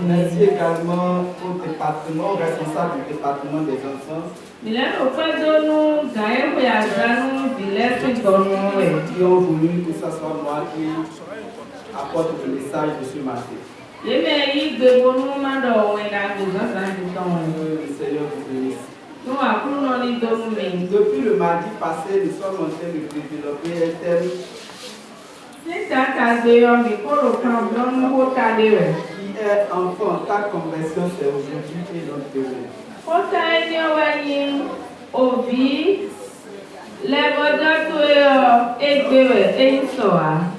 Merci également au département, au responsable du département des enfants. Qui ont voulu que ce soit moi qui apporte le message de ce matin. Que le Seigneur vous bénisse. Depuis le mardi passé, nous sommes en train de développer un thème qui est enfant, ta conversion c'est aujourd'hui et non demain.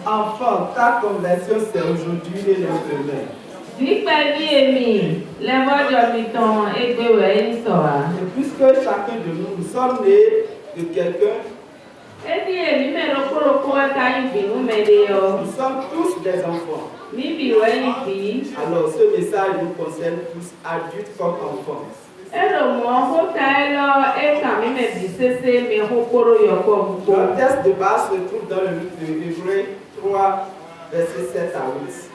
Enfant, ta conversion c'est aujourd'hui et non demain. Et puisque chacun de nous sommes nés de quelqu'un, nous sommes tous des enfants. Alors ce message nous concerne tous, adultes comme enfants. Le texte de base se trouve dans le livre de Hébreux 3, versets 7 à 8.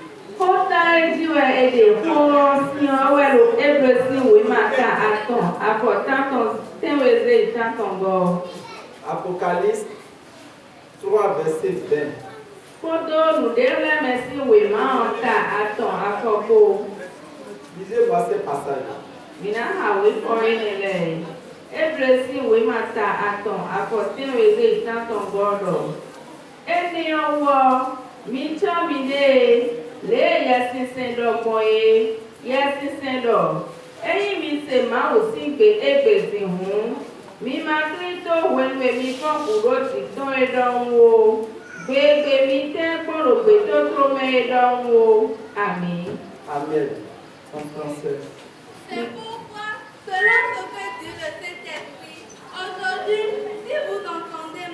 Apocalypse 3, verset 20. Lisez-moi ces passages. Amen. En français. C'est pourquoi, selon ce que dit le Saint-Esprit, aujourd'hui, si vous entendez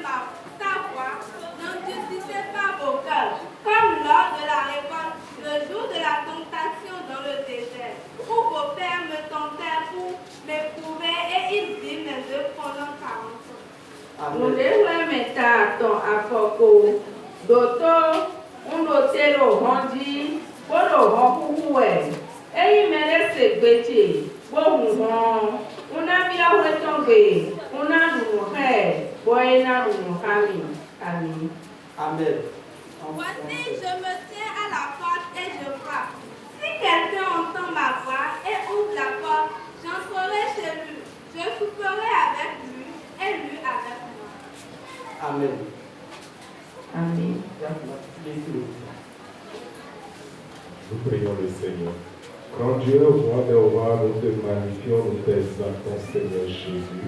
ta voix, n'endurcissez pas vos cœurs, comme lors de la révolte, le jour de la tentation dans le désert, où vos pères me tentèrent pour m'éprouver et ils dirent mes œufs pendant 40 ans. Amen. Voici, je me tiens à la porte et je frappe. Si quelqu'un entend ma voix et ouvre la porte, j'entrerai chez lui. Je souperai avec lui et lui avec moi. Amen. Amen. Nous prions le Seigneur. Grand Dieu, roi des rois, nous te magnifions, nous t'exaltons, Seigneur Jésus.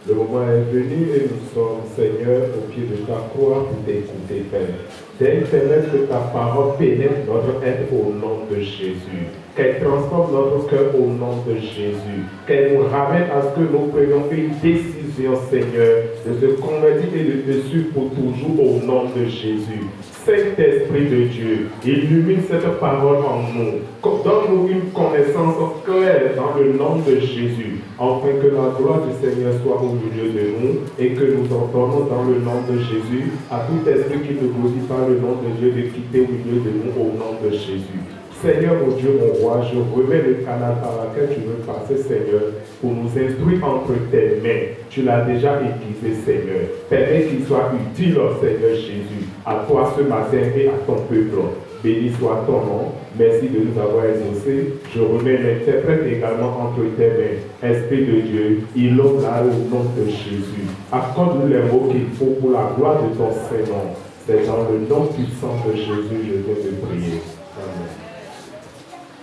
Le moment est venu et nous sommes, Seigneur, au pied de ta croix pour t'écouter, Père. Dès que ta parole pénètre notre être au nom de Jésus. Qu'elle transforme notre cœur au nom de Jésus. Qu'elle nous ramène à ce que nous prenions une décision, Seigneur, de se convertir et de te suivre pour toujours au nom de Jésus. Saint-Esprit de Dieu, illumine cette parole en nous. Donne-nous une connaissance claire dans le nom de Jésus, afin que la gloire du Seigneur soit au milieu de nous et que nous entendons dans le nom de Jésus à tout esprit qui ne glorifie pas le nom de Dieu de quitter au milieu de nous au nom de Jésus. Seigneur, mon Dieu, mon roi, je remets le canal par lequel tu veux passer, Seigneur, pour nous instruire entre tes mains. Tu l'as déjà aiguisé, Seigneur. Permets qu'il soit utile, Seigneur Jésus, à toi ce matin et à ton peuple. Béni soit ton nom. Merci de nous avoir exaucés. Je remets l'interprète également entre tes mains. Esprit de Dieu, il ôte là au nom de Jésus. Accorde-nous les mots qu'il faut pour la gloire de ton Seigneur. C'est dans le nom puissant de Jésus, je viens de prier. Amen.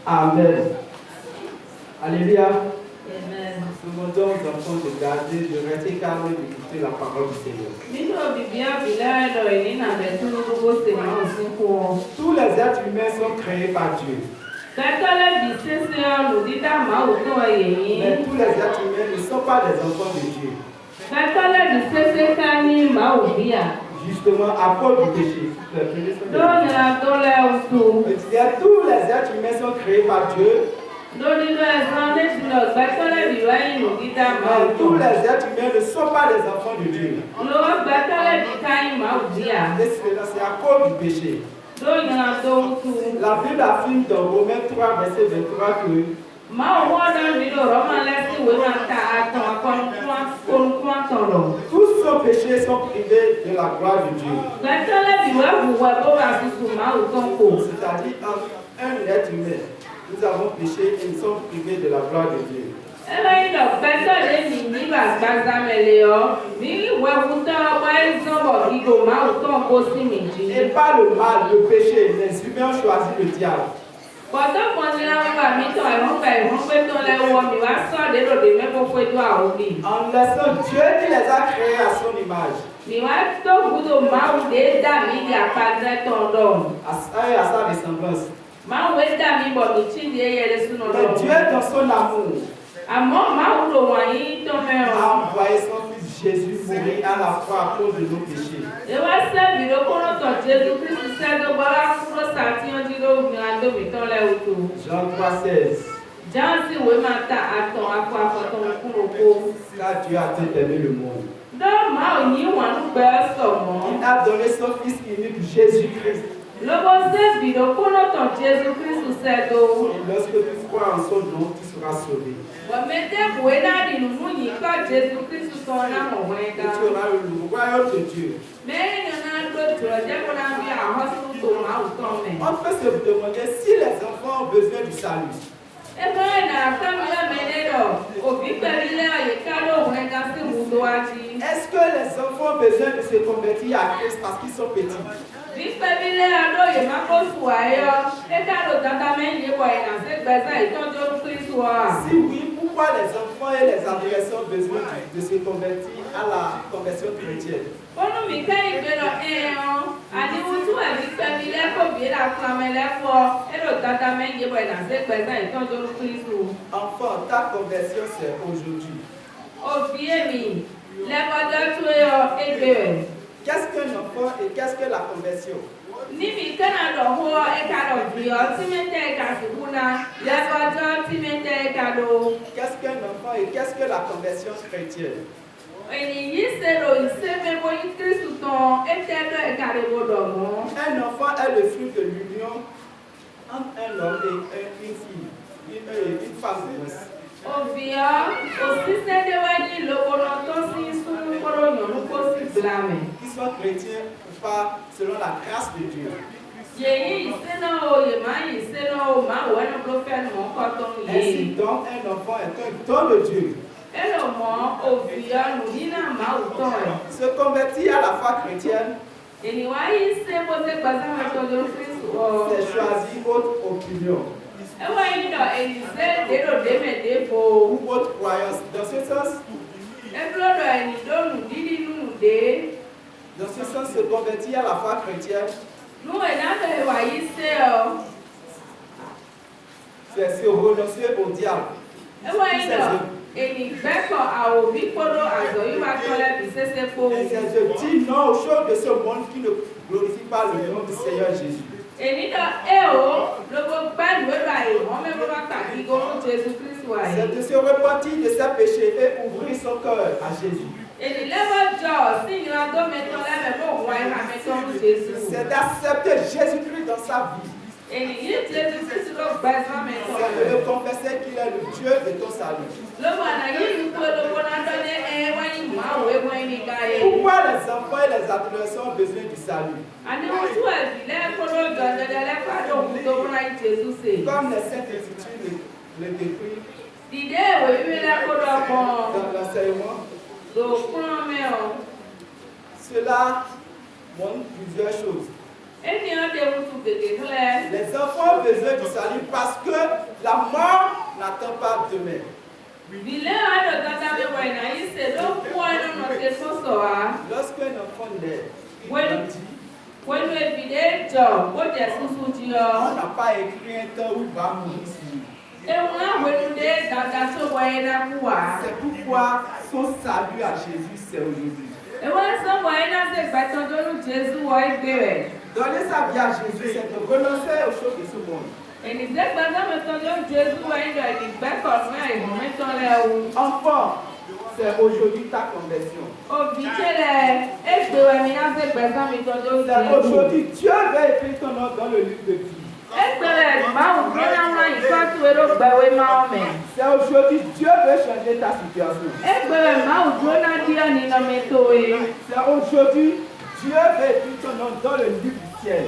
Amen. Alléluia. Amen. Nous demandons aux enfants de garder, de rester calmes et d'écouter la parole du Seigneur. Tous les êtres humains sont créés par Dieu. Mais tous les êtres humains ne sont pas des enfants de Dieu. Justement, à cause du péché. Tous les êtres humains sont créés par Dieu. Tous les êtres humains ne sont pas des enfants de Dieu. Et c'est à cause du péché. La Bible affirme dans Romains 3, verset 23 que tous nos péchés sont privés de la gloire de Dieu. C'est-à-dire, un être humain, nous avons péché et nous sommes privés de la gloire de Dieu. Et par le mal, le péché, les humains ont choisi le diable. En laissant Dieu qui les a créés à son image. À sa ressemblance. Mais Dieu, dans son amour, a envoyé son fils Jésus mourir à la croix à cause de nos péchés. Jean 3,16. Car Dieu a tant aimé le monde. Il a donné son fils unique, Jésus-Christ. Et lorsque tu crois en son nom, tu seras sauvé. Et tu auras le royaume de Dieu. On peut se demander si les enfants ont besoin du salut. Est-ce que les enfants ont besoin de se convertir à Christ parce qu'ils sont petits? Si oui, pourquoi les enfants et les adolescents ont besoin de se convertir à la conversion chrétienne? Enfant, ta conversion c'est aujourd'hui. Qu'est-ce qu'un enfant et qu'est-ce que la conversion? Qu'est-ce qu'un enfant et qu'est-ce que la conversion chrétienne? Un enfant est le fruit de l'union entre un homme et une fille, une femme. Qu'ils soient chrétiens ou pas, selon la grâce de Dieu. Ainsi donc, un enfant est un don de Dieu. Se convertir à la foi chrétienne, c'est choisir votre opinion ou votre croyance. Dans ce sens, se convertir à la foi chrétienne, c'est se renoncer au diable. Et je dis non aux choses de ce monde qui ne glorifient pas le nom du Seigneur Jésus. C'est de se repentir de ses péchés et ouvrir son cœur à Jésus. C'est d'accepter Jésus-Christ dans sa vie. C'est de le confesser qu'il est le Dieu de ton salut. Pourquoi les enfants et les adolescents ont besoin du salut? Comme les Saintes Écritures le décrivent dans l'enseignement, cela montre plusieurs choses. Les enfants ont besoin du salut parce que la mort n'attend pas demain. Lorsqu'un enfant naît, on n'a pas écrit un temps où il va mourir. C'est pourquoi son salut à Jésus, c'est aujourd'hui. Donner sa vie à Jésus, c'est de renoncer aux choses de ce monde. Enfant, C'est aujourd'hui ta conversion. C'est aujourd'hui Dieu va écrire ton nom dans le livre de vie. C'est aujourd'hui Dieu veut changer ta situation. C'est aujourd'hui Dieu veut écrire ton nom dans le livre du ciel.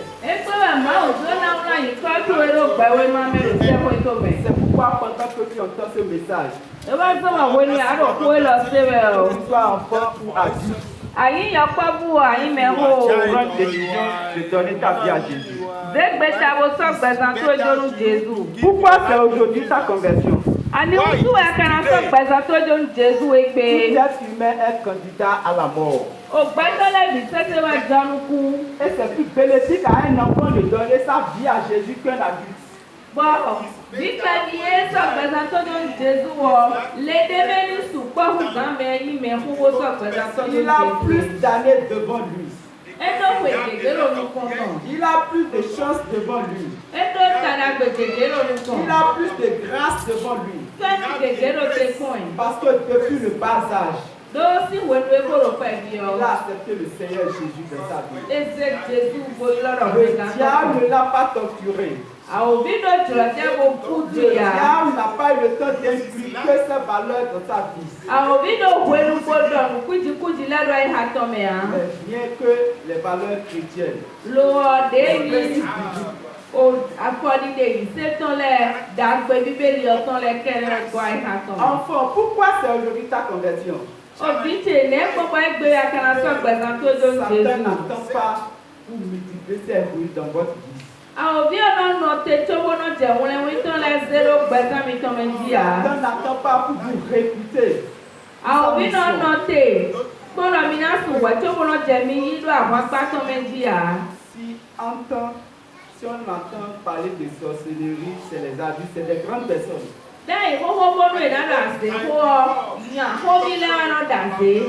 C'est pourquoi pendant que tu entends ce message, tu sois enfant ou adulte, prends décision de donner ta vie à Jésus. Pourquoi c'est aujourd'hui ta conversion? Tout être humain est candidat à la mort. Et c'est plus bénéfique à un enfant de donner sa vie à Jésus qu'un adulte. Il a plus d'années devant lui. Il a plus de chance devant lui. Il a plus de grâce devant lui. Parce que depuis le bas âge, il a accepté le Seigneur Jésus dans sa vie. Le diable ne l'a pas torturé. Le diable n'a pas eu le temps d'impliquer ses valeurs dans sa vie. Mais bien que les valeurs chrétiennes, enfant, pourquoi c'est aujourd'hui ta conversion? Satan n'attend pas pour multiplier ses ruines dans votre vie. Satan n'attend pas pour vous réputer. Si on entend parler de sorcellerie, c'est les adultes, c'est des grandes personnes.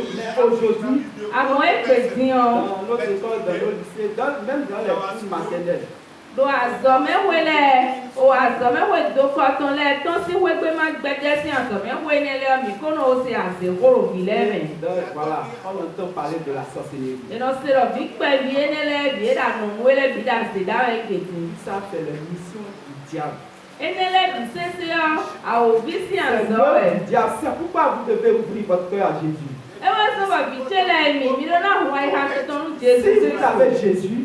Mais aujourd'hui, dans notre école, dans nos lycées, même dans les cours maternels, voilà, on entend parler de la sorcellerie. Ça, c'est la mission du diable. C'est pourquoi vous devez ouvrir votre cœur à Jésus. Si vous avez Jésus,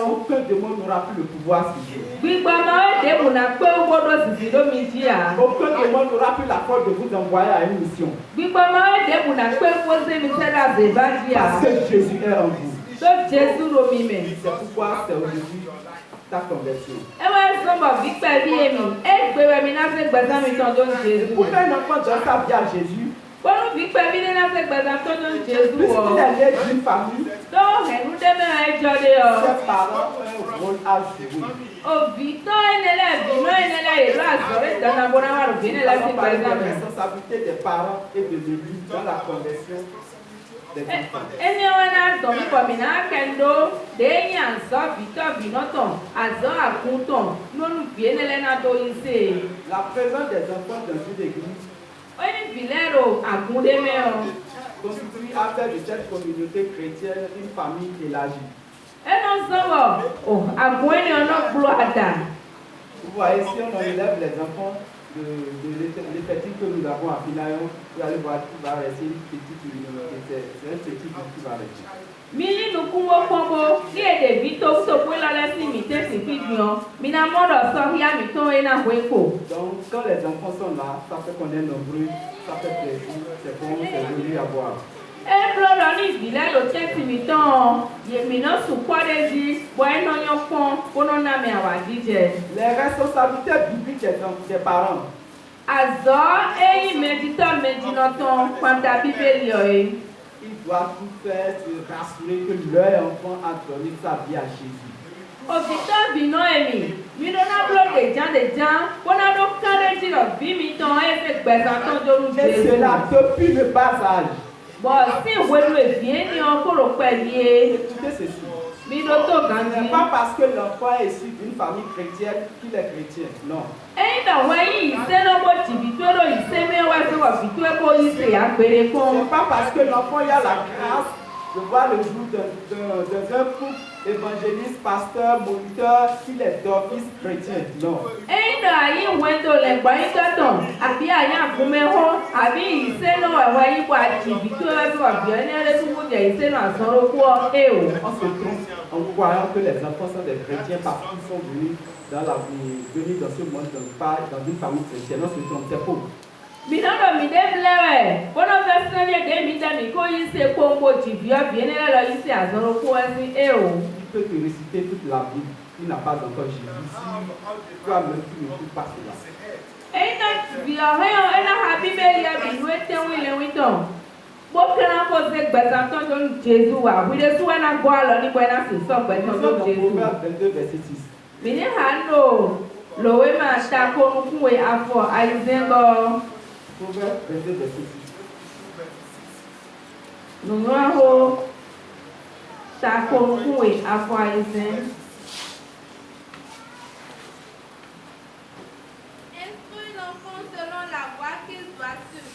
aucun démon n'aura plus le pouvoir sur vous. Aucun démon n'aura plus la force de vous envoyer à une mission. Parce que Jésus est en vous. C'est pourquoi c'est aujourd'hui ta conversion. Pour un enfant donne sa vie à Jésus, puisqu'il est né d'une famille, ses parents ont un rôle à jouer. La responsabilité des parents et de l'église dans la conversion des enfants. La présence des enfants dans une église constitue à faire de cette communauté chrétienne une famille élargie. Vous voyez, si on enlève les enfants de l'effectif que nous avons à Finayon, vous allez voir qu'il va rester une petite communauté. C'est un petit groupe qui va rester. Donc, quand les enfants sont là, ça fait qu'on est nombreux, ça fait plaisir, c'est bon, c'est joli à voir. Les responsabilités bibliques des parents. Ils doivent tout faire se rassurer que leur enfant a donné sa vie à Jésus. Et cela depuis le bas âge. Écoutez ceci. Ce n'est pas parce que l'enfant est issu d'une famille chrétienne qu'il est chrétien. Non. Ce n'est pas parce que l'enfant a la grâce de voir le jour dans un couple évangéliste, pasteur, moniteur, qu'il est d'office chrétien. Non. On se trompe en croyant que les enfants sont des chrétiens parce qu'ils sont venus dans ce monde dans une famille chrétienne. On se trompe, c'est faux. Tu peux te réciter toute la Bible. Il n'a pas encore Jésus. Toi-même, tu ne trouves pas cela. Proverbe 22, verset 6. Proverbe 22, verset 6. Instruis l'enfant selon la voie qu'il doit suivre,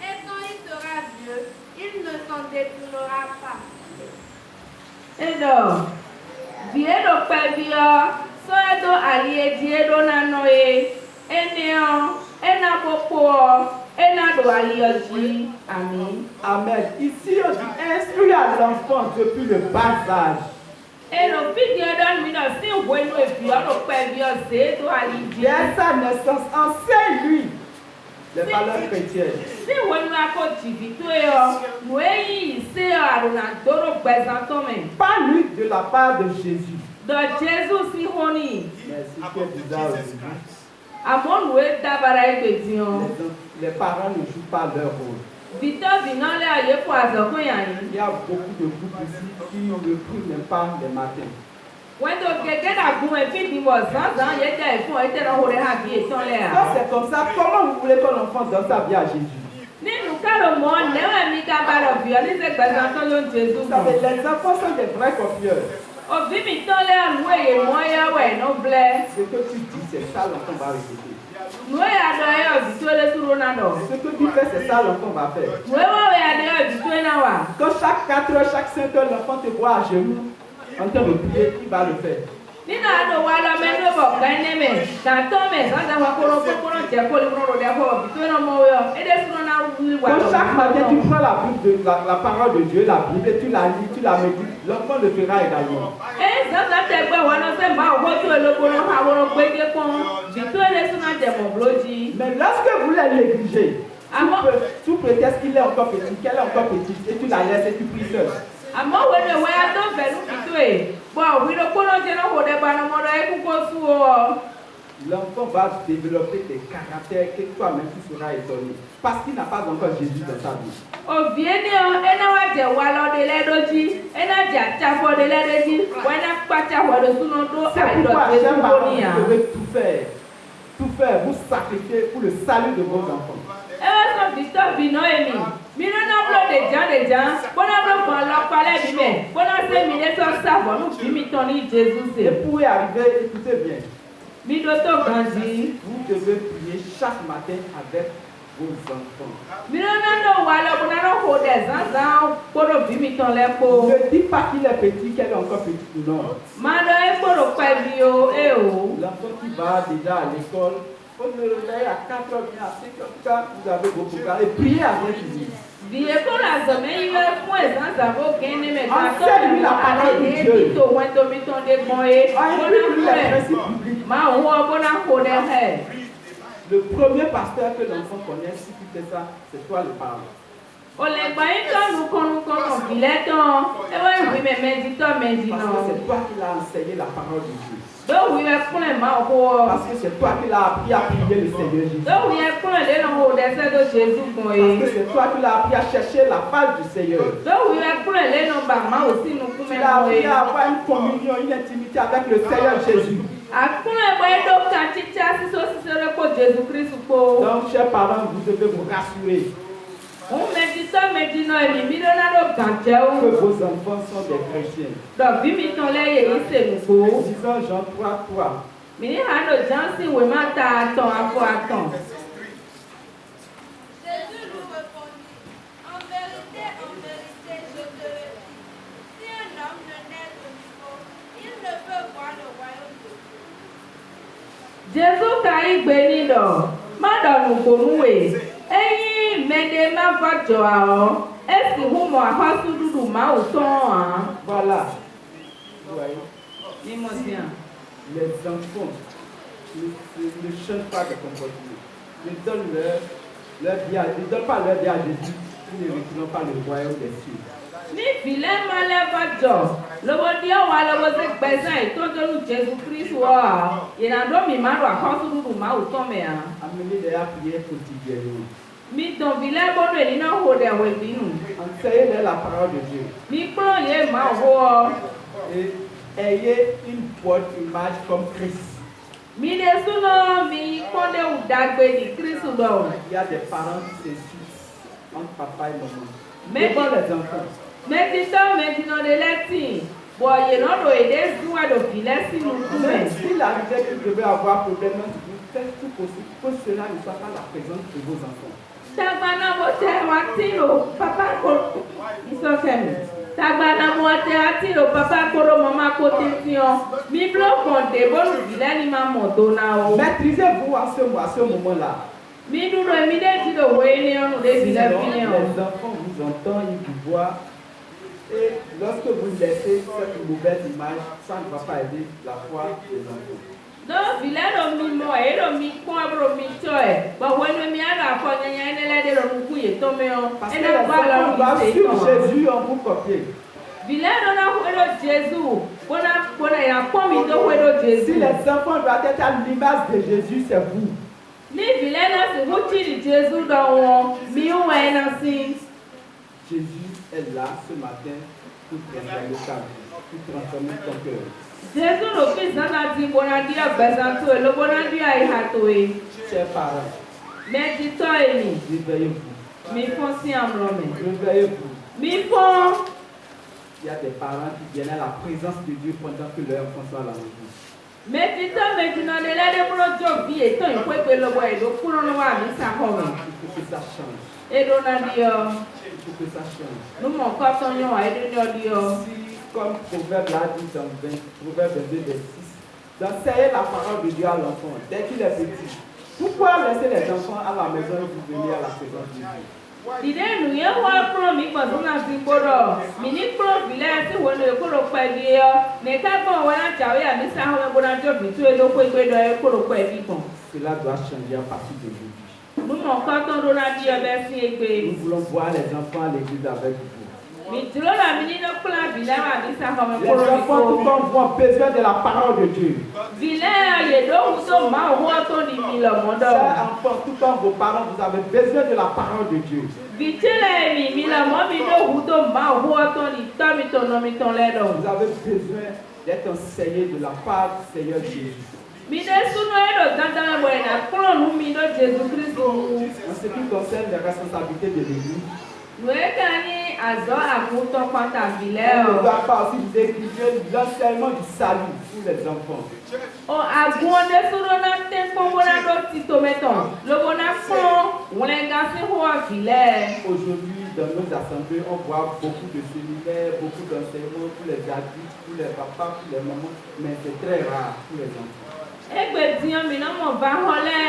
et quand il sera vieux, il ne s'en détournera pas. Amen. Amen. Ici, on dit instruire à l'enfant depuis le bas âge. Dès sa naissance, enseigne-lui les valeurs chrétiennes. Parle-lui de la part de Jésus. Mais si tu es bizarre les parents ne jouent pas leur rôle. Il y a beaucoup de groupes ici qui ne prient même pas le matin. Quand c'est comme ça, comment vous voulez que l'enfant donne sa vie à Jésus? Vous savez, les enfants sont des vrais copieurs. Ce que tu dis, c'est ça l'enfant va répéter. Ce que tu fais, c'est ça l'enfant va faire. Quand chaque 4 heures, chaque 5 heures, l'enfant te voit à genoux en train de prier, il va le faire. Quand chaque matin tu prends la parole de Dieu, la Bible, et tu la lis, tu la médites, l'enfant le fera également. Mais lorsque vous la négligez, sous prétexte qu'il est encore petit, qu'elle est encore petite, et tu la laisses et tu pries seul. L'enfant va développer des caractères que toi-même tu seras étonné. Parce qu'il n'a pas encore Jésus dans sa vie. C'est pourquoi chers parents, vous devez tout faire, vous sacrifier pour le salut de vos enfants. Et pour y arriver, écoutez bien. Vous devez prier chaque matin avec vos enfants. Ne dis pas qu'il est petit, qu'elle est encore petite. Non. L'enfant qui va déjà à l'école, faut le réveiller à 4 heures, à 5 heures, vous avez vos programmes et priez avec lui. Enseigne-lui la parole de Dieu. Le premier pasteur que l'enfant connaît, si tu fais ça, c'est toi le parent. Parce que c'est toi qui l'as enseigné la parole de Dieu. Parce que c'est toi qui l'as appris à prier le Seigneur Jésus. Parce que c'est toi qui l'as appris à chercher la face du Seigneur. Tu l'as appris à avoir une communion, une intimité avec le Seigneur Jésus. Donc, chers parents, vous devez vous rassurer. Que vos enfants sont des chrétiens. Disons Jean 3:3. Jésus lui répondit, en vérité, je te le dis, si un homme ne naît de nouveau, il ne peut voir le royaume de Dieu. Jésus kai gbenido madonu konuwe eyin medema vajoao esi humo ahasu dudu ma uton. Voilà. Vous voyez? Les enfants ne changent pas de comportement. Ils donnent leur vie à, ils donnent pas leur vie à Jésus. Ils ne retirent pas le royaume des cieux. Ni file male vajo lobo dio wa lobo se gbesa itodolu Jésus Christ wa ina do mi maro ahasu dudu ma uton me a. Amenez les à prier quotidiennement. Mi don vile bodo elina hode we binu. Enseignez-leur la parole de Dieu. Mi pro ye ma ho. Et ayez une bonne image comme Christ. Mi desuno mi konde udagbe di Christ do. Il y a des parents qui s'insultent entre papa et maman. Mais devant les enfants. Maintenant de l'etin. Bon, il y a un ede zuwa do vile si nous même s'il arrivait que vous devez avoir problème, vous faites tout possible pour que cela ne soit pas la présence de vos enfants. Tagbana mote watino papa ko isokemi. Tagbana mote watino papa koro mama kote tion. Mi blokon de bonu vile ni maman dona o. Maîtrisez-vous à ce moment-là. Mi duro mi de ti do we ni onu de vile Les fini o. enfants vous entendent, ils vous voient. Et lorsque vous laissez cette mauvaise image, ça ne va pas aider la foi des enfants. Donc, vile do mi mo e do mi kon abro mi choe. Ba wenu mi ara ko nyanya ene le de do ku ye to me o. Parce que Ene les ba la enfants doivent mi suivre Jésus en vous copier. Vile do na huedo Jésus. Bona ya komi do huedo Si Jésus. les enfants doivent être à l'image de Jésus, c'est vous. Ni vile na se huchi di Jésus do won. Mi o e na sin. Jésus est là ce matin pour transformer ta vie, pour transformer ton cœur. Jésus no fi sana ti bona dia bezanto e lo bona dia e hato e. Chers parents, Me ti to e ni. réveillez-vous. Mi fon si amrome. Réveillez-vous. Mi fon. Il y a des parents qui viennent à la présence de Dieu pendant que leurs enfants sont à la maison. Medita medina de la de projo bi eto ipepe lobo e do kuro no wa mi sa ho mi. Il faut que ça change. E do na dio. Il faut que ça change. No mo ko ton yo e do ni dio. Si, comme Proverbe l'a dit dans Proverbe 22, verset 6, d'enseigner la parole de Dieu à l'enfant dès qu'il est petit. Pourquoi laisser les enfants à la maison et vous venir à la présence de Dieu? Dide nu ye wa pro mi ko so na ti kodo. Mi ni pro vile si wo no e ko ro pe di yo. Ne ka gbon wa na jawe ya mi sa ho me bona jo bi tu e do ko do e ko ro pe di kon. Cela doit changer à partir d'aujourd'hui. No mo ko ton do na di e be si egbe. Nous voulons voir les enfants à l'église avec vous. Mi duro la mi ni no plan vile wa mi sa ho me Les ko ro enfants, tout comme vous, ont besoin de la parole de Dieu. Vile ye do so ma ho to ni mi lo modo. Chers enfants, tout comme vos parents, vous avez besoin de la parole de Dieu. Vitele mi la mo mi do hu to ma ho to ni ta mi to no mi ton le do. Vous avez besoin d'être enseigné de la part du Seigneur Jésus. Mi de suno e do dandan bo na kro nu mi do Jésus Christ. En ce qui concerne les responsabilités de l'Église, No e kani azo akunto kwanta vile on ne o. doit pas aussi négliger l'enseignement du salut pour les enfants. O agun de suno na te ko bona do ti to meton. Lo bona fo wenga si ho vile. Aujourd'hui, dans nos assemblées, on voit beaucoup de séminaires, beaucoup d'enseignements pour les adultes, pour les papas, pour les mamans, mais c'est très rare pour les enfants. Egbe diyan mi no mo va ho le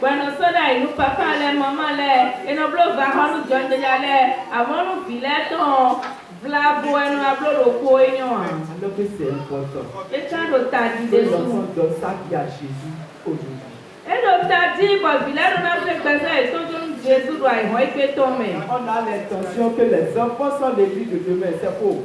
gbeno soda ilu papa le mama le eno blo va ho nu jonde le amonu vile ton vla bo eno ablo ro ko eyan Alors que c'est important. e ka do ta di de Les su enfants donnent sa vie à Jésus aujourd'hui. e do ta di bo vile do na se gbese e to jo Jésus do ai ho ipe to me On a l'intention que les enfants sont l'église de demain, c'est faux.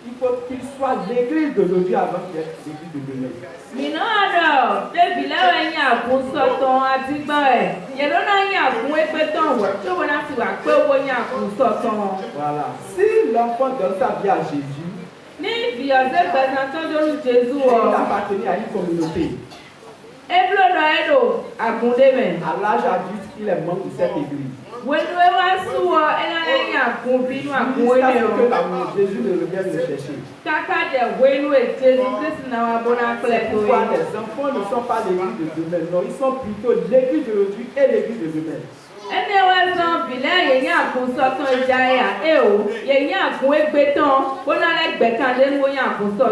Il faut qu'ils soient l'église d'aujourd'hui avant d'être l'église de demain. mi no ado de vile we nya kun so ton ati gba e ye do na nya kun ipe ton wo to wo na ti wa pe wo nya kun so ton. Voilà. Si l'enfant donne sa vie à Jésus, Ní ìbí ọ̀sẹ̀ gbẹ̀sán tó lórí Jésù il ọ̀. appartenait à une communauté. Eblodo l'âge adulte, il est membre de cette église. Jusqu'à ce que Jésus ne revienne le chercher. Pourquoi les enfants ne sont pas l'église de demain? Non, ils sont plutôt l'église d'aujourd'hui et l'église de demain.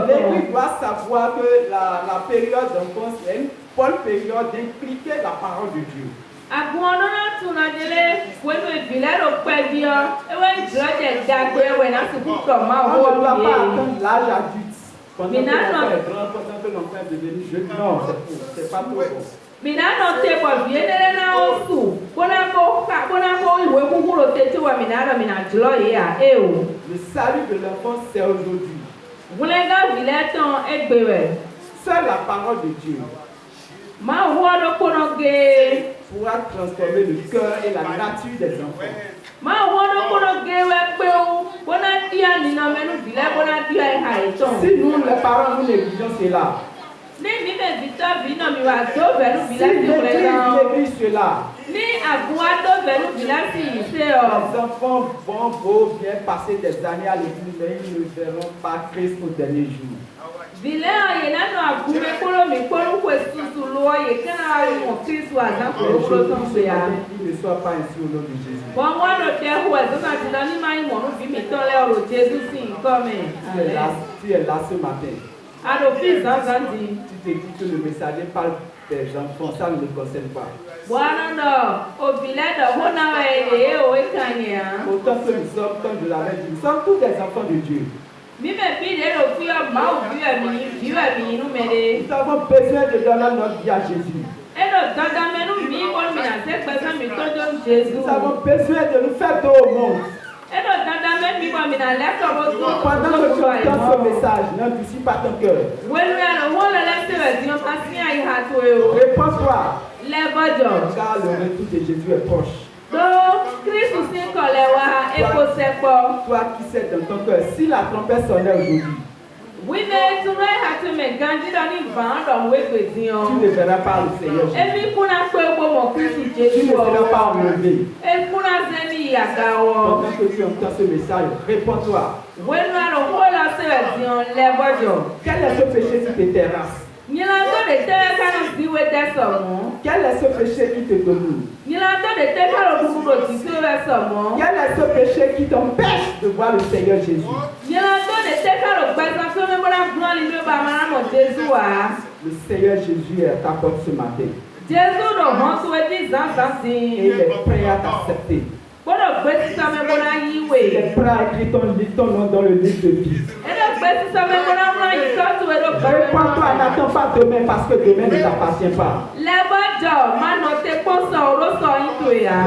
L'église doit savoir que la période d'enfance est une bonne période d'impliquer la parole de Dieu. On ne doit pas attendre l'âge adulte. Pendant que l'enfant est grand, pendant que l'enfant est devenu jeune. Non, c'est pas trop bon. Le salut de l'enfant, c'est aujourd'hui. Seule la parole de Dieu pourra transformer le cœur et la nature des enfants. Si nous, les parents, nous négligeons cela, si l'église cela, les enfants vont bien passer des années à l'église, mais ils ne verront pas Christ au dernier jour. Il ne soit pas ainsi au nom de Jésus. Tu es là ce matin. Tu te dis que le messager parle des enfants, ça ne le concerne pas. Autant que nous sommes, comme je l'avais dit, nous sommes tous des enfants de Dieu. Nous avons besoin de donner notre vie à Jésus. Nous avons besoin de nous faire don au monde. Pendant que tu entends ce message, n'anticipe pas ton cœur. Réponds-toi. Car le retour de Jésus est proche. Toi qui sais dans ton cœur, si la trompette sonnait aujourd'hui, tu ne verras pas le Seigneur Jésus. Tu ne seras pas enlevé. Pendant que tu entends ce message, réponds-toi. Quel est ce péché qui te terrasse? Quel est ce péché qui te domine? Quel est ce péché qui t'empêche de voir le Seigneur Jésus? Le Seigneur Jésus est à ta porte ce matin. Et il est prêt à t'accepter. Il est prêt à écrire ton nom dans le livre de vie. Réponds-toi, n'attends pas demain parce que demain ne t'appartient pas.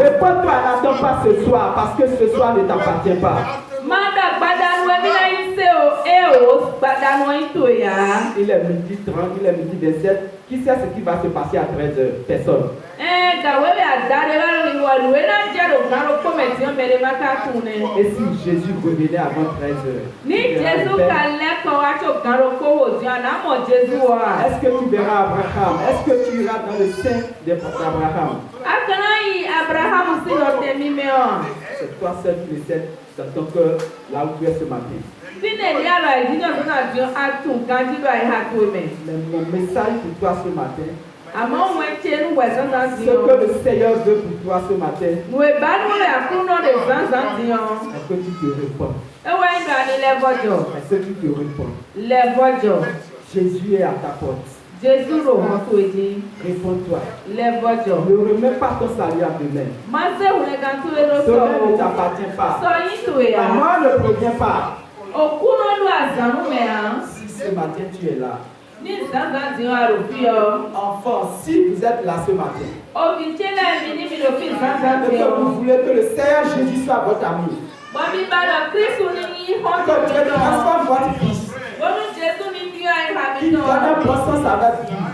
Réponds-toi, n'attends pas ce soir parce que ce soir ne t'appartient pas. Il est midi 30, il est midi 27. Qui sait ce qui va se passer à 13h? Personne. Et si Jésus revenait avant 13h? Est-ce que tu verras Abraham? Est-ce que tu iras dans le sein d'Abraham? C'est toi seul qui le sais dans ton cœur, là où tu es ce matin. Mais mon message pour toi ce matin, ce que le Seigneur veut pour toi ce matin, est que tu te réponds. Est-ce que tu te réponds? Jésus est à ta porte. Réponds-toi. Ne remets pas ton salut à demain. Demain ne t'appartient pas. La mort ne provient pas. Si ce matin tu es là, enfant, si vous êtes là ce matin, et que vous voulez que le Seigneur Jésus soit votre ami, que Dieu transforme votre fils, qui donne puissance à votre vie,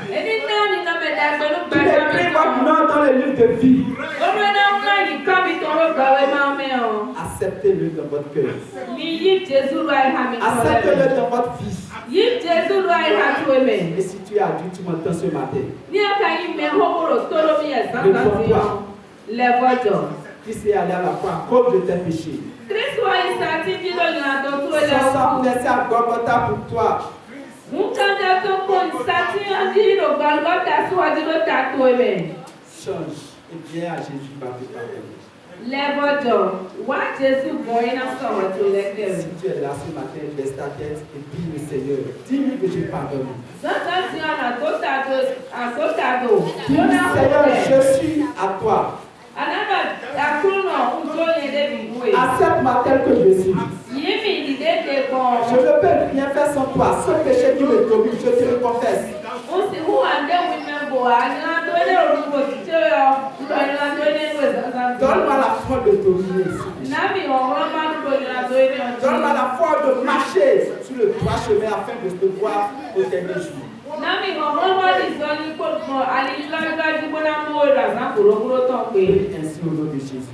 qui écrit votre nom dans le livre de vie, acceptez-le dans votre cœur. Acceptez-le dans votre fils. Et si tu es adulte, tu m'entends ce matin, Christ est allé à la croix à cause de tes péchés. Sans ça blessé à Golgotha pour toi. Change et viens à Jésus par tes paroles. Si tu es là ce matin, baisse ta tête et prie le Seigneur. Dis-lui que tu pardonnes. Dis-lui, Seigneur, je suis à toi. Accepte-moi tel que je suis. Je ne peux rien faire sans toi. Ce péché qui me domine, je te le confesse. Donne-moi la foi de dominer. Donne-moi la foi de marcher sur le droit chemin afin de te voir au dernier jour. Ainsi au nom de Jésus.